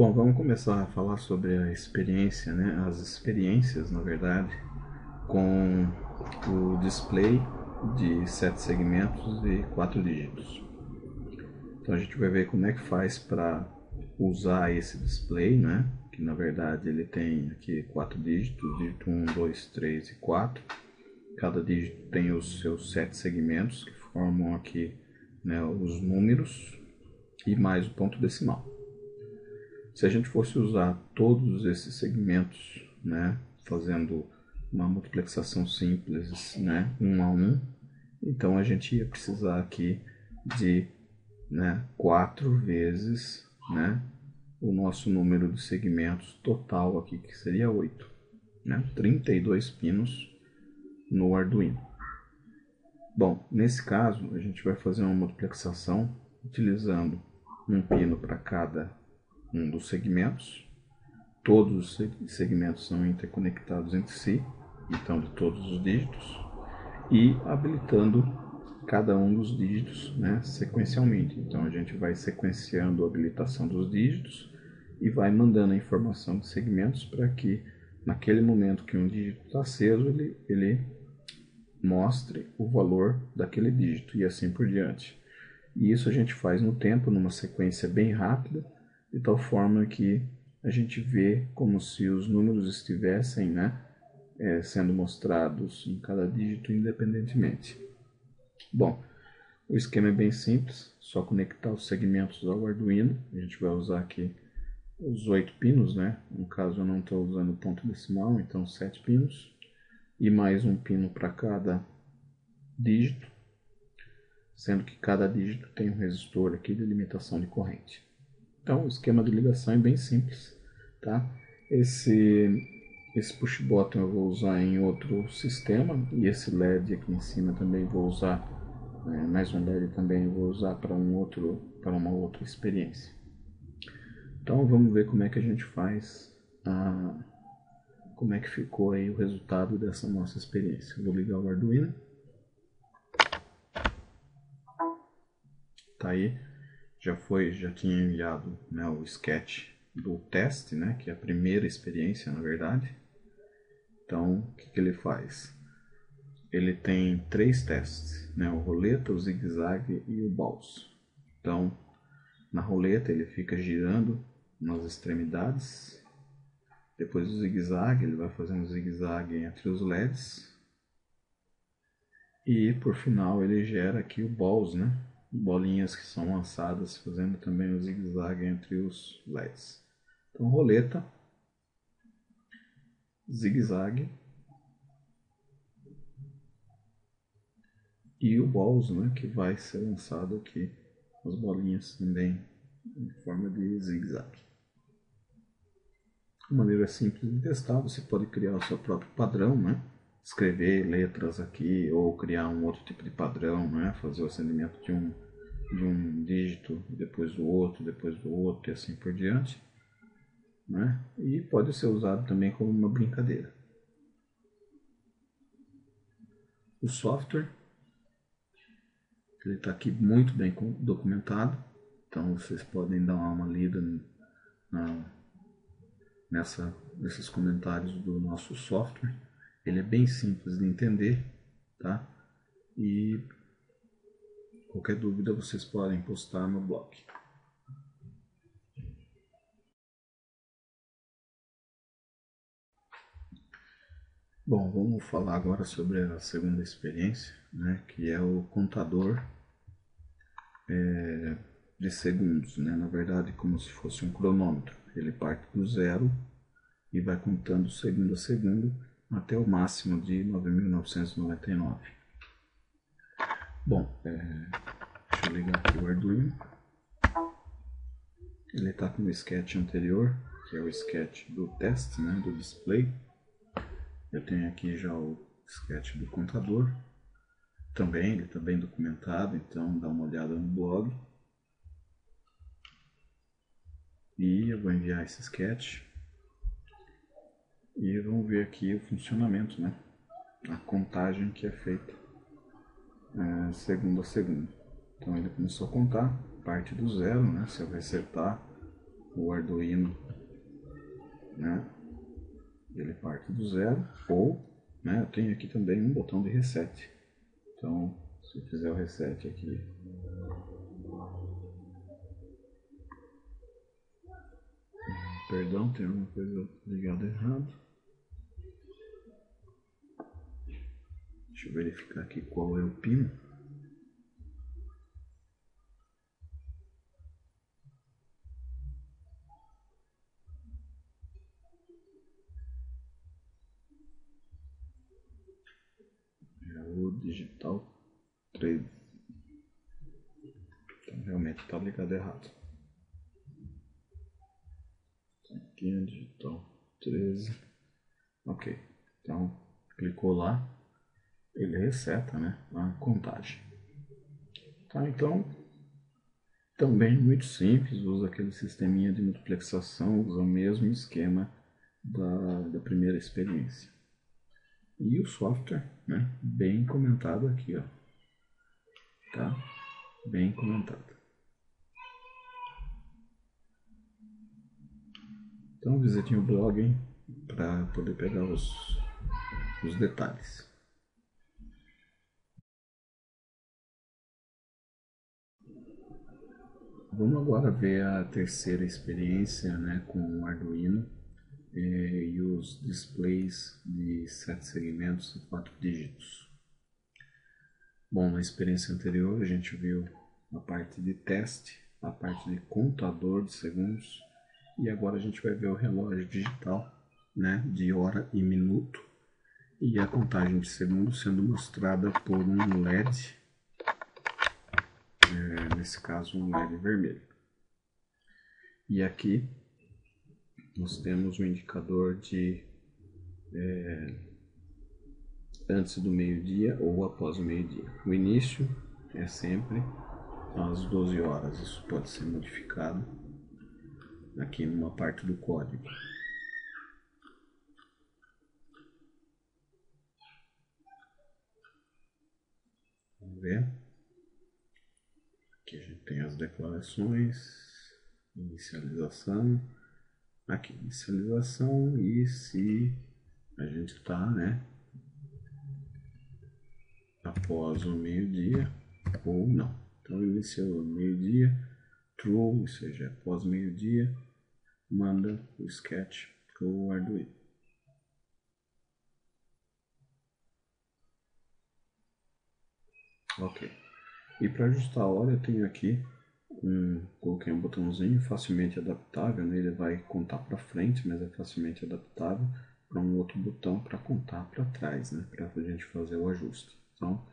Bom, vamos começar a falar sobre a experiência, né? As experiências, na verdade, com o display de 7 segmentos e 4 dígitos. Então a gente vai ver como é que faz para usar esse display, né? Que na verdade ele tem aqui 4 dígitos, dígito 1, 2, 3 e 4. Cada dígito tem os seus 7 segmentos que formam aqui, né, os números e mais o ponto decimal. Se a gente fosse usar todos esses segmentos, né, fazendo uma multiplexação simples, né, 1 a 1, então a gente ia precisar aqui de, né, 4 vezes, né, o nosso número de segmentos total aqui, que seria 8, né, 32 pinos no Arduino. Bom, nesse caso a gente vai fazer uma multiplexação utilizando um pino para cada um dos segmentos. Todos os segmentos são interconectados entre si, então de todos os dígitos, e habilitando cada um dos dígitos, né, sequencialmente. Então a gente vai sequenciando a habilitação dos dígitos e vai mandando a informação de segmentos para que naquele momento que um dígito está aceso, ele mostre o valor daquele dígito e assim por diante. E isso a gente faz no tempo, numa sequência bem rápida, de tal forma que a gente vê como se os números estivessem, né, sendo mostrados em cada dígito independentemente. Bom, o esquema é bem simples, só conectar os segmentos ao Arduino. A gente vai usar aqui os 8 pinos, né? No caso eu não estou usando ponto decimal, então 7 pinos. E mais um pino para cada dígito, sendo que cada dígito tem um resistor aqui de limitação de corrente. Então o esquema de ligação é bem simples, tá? Esse push button eu vou usar em outro sistema, e esse LED aqui em cima também vou usar, mais um LED também eu vou usar para uma outra experiência. Então vamos ver como é que a gente faz, como é que ficou aí o resultado dessa nossa experiência. Eu vou ligar o Arduino. Tá aí, já tinha enviado, né, o sketch do teste, né, que é a primeira experiência, na verdade. Então, o que ele faz? Ele tem 3 testes, né, o roleta, o zigue-zague e o balso. Então, na roleta ele fica girando nas extremidades. Depois do zigue-zague, ele vai fazer um zigue-zague entre os LEDs. E por final ele gera aqui o balls, né? Bolinhas que são lançadas fazendo também o zigue-zague entre os LEDs. Então roleta, zigue-zague e o balls, né? Que vai ser lançado aqui, as bolinhas também em forma de zigue-zague. Uma maneira simples de testar, você pode criar o seu próprio padrão, né? Escrever letras aqui ou criar um outro tipo de padrão, né? Fazer o acendimento de um dígito, depois do outro e assim por diante, né? E pode ser usado também como uma brincadeira. O software, ele está aqui muito bem documentado, então vocês podem dar uma lida nesses comentários do nosso software. Ele é bem simples de entender, tá? E qualquer dúvida vocês podem postar no blog. Bom, vamos falar agora sobre a segunda experiência, né, que é o contador de segundos, né? Na verdade, como se fosse um cronômetro. Ele parte do zero e vai contando segundo a segundo até o máximo de 9.999. Bom, deixa eu ligar aqui o Arduino. Ele está com o sketch anterior, que é o sketch do teste, né, do display. Eu tenho aqui já o sketch do contador. Também, ele está bem documentado, então dá uma olhada no blog. E eu vou enviar esse sketch. E vamos ver aqui o funcionamento, né? A contagem que é feita segundo a segundo. Então ele começou a contar, parte do zero, né? Se eu resetar, o Arduino, né, ele parte do zero, ou, né, eu tenho aqui também um botão de reset. Então, se eu fizer o reset aqui, perdão, tem alguma coisa ligada errado. Deixa eu verificar aqui qual é o pino. É o digital 13. Então realmente está ligado errado. Aqui é digital 13. Ok. Então clicou lá, ele reseta, né, a contagem. Tá, então também muito simples, usa aquele sisteminha de multiplexação, usa o mesmo esquema da primeira experiência. E o software, né, bem comentado aqui, ó, tá? Bem comentado. Então visitem o blog para poder pegar os detalhes. Vamos agora ver a terceira experiência, né, com o Arduino e os displays de 7 segmentos e 4 dígitos. Bom, na experiência anterior a gente viu a parte de teste, a parte de contador de segundos, e agora a gente vai ver o relógio digital, né, de hora e minuto, e a contagem de segundos sendo mostrada por um LED, nesse caso um LED vermelho. E aqui nós temos um indicador de antes do meio-dia ou após o meio-dia. O início é sempre às 12 horas, isso pode ser modificado aqui numa parte do código. Vamos ver. Aqui a gente tem as declarações, inicialização, aqui inicialização e se a gente está, né, após o meio-dia ou não. Então iniciou meio-dia, true, ou seja, após meio-dia, manda o sketch para o Arduino. Ok. E para ajustar a hora eu tenho aqui coloquei um botãozinho facilmente adaptável, né? Ele vai contar para frente, mas é facilmente adaptável para um outro botão para contar para trás, né? Para a gente fazer o ajuste. Então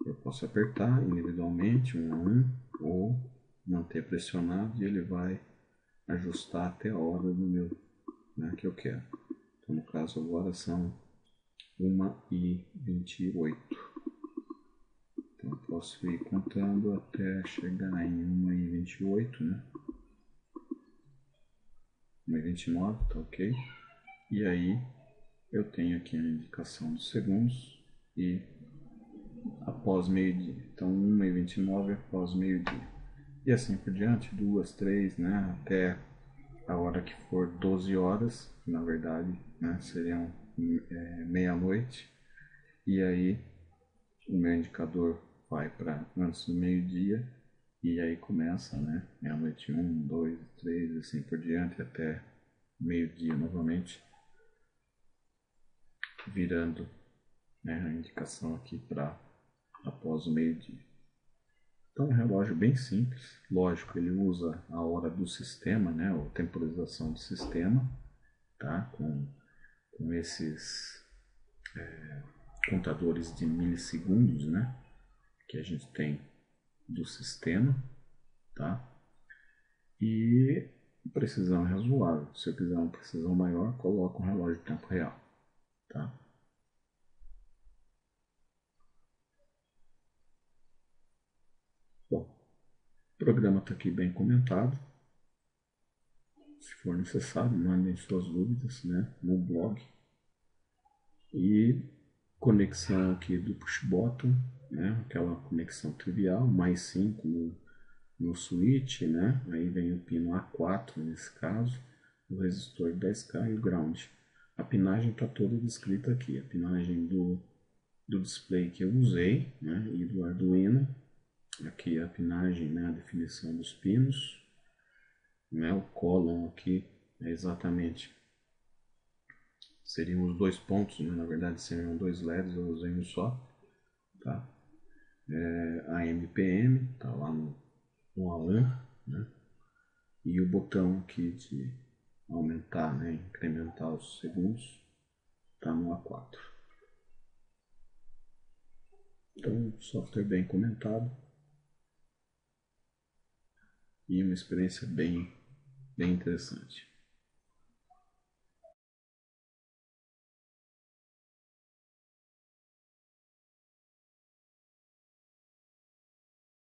eu posso apertar individualmente um a um ou manter pressionado e ele vai ajustar até a hora do meu, né, que eu quero. Então no caso agora são 1h28. Então eu posso ir contando até chegar em 1h28, né? 1h29, tá ok? E aí eu tenho aqui a indicação dos segundos e após meio-dia. Então 1h29 após meio-dia. E assim por diante, 2, 3, né? Até a hora que for 12 horas, na verdade, né? Seriam meia-noite. E aí o meu indicador vai para antes do meio-dia e aí começa, né? Meia-noite 1, 2, 3, assim por diante até meio-dia novamente, virando, né, a indicação aqui para após o meio-dia. Então, um relógio bem simples, lógico, ele usa a hora do sistema, né, a temporização do sistema, tá, com esses contadores de milissegundos, né, que a gente tem do sistema, tá, e precisão é razoável. Se eu quiser uma precisão maior, coloco um relógio de tempo real, tá. Bom, o programa está aqui bem comentado. Se for necessário, mandem suas dúvidas, né, no blog. E conexão aqui do push button, né, aquela conexão trivial, mais 5 no switch, né? Aí vem o pino A4 nesse caso, o resistor 10K e o ground. A pinagem está toda descrita aqui, a pinagem do display que eu usei, né? E do Arduino. Aqui a pinagem, né? A definição dos pinos, né? O column aqui é exatamente, seriam os dois pontos, né? Na verdade seriam dois LEDs, eu usei um só, tá? A MPM tá lá no ALAN, né? E o botão aqui de aumentar, né? Incrementar os segundos tá no A4. Então, software bem comentado e uma experiência bem interessante.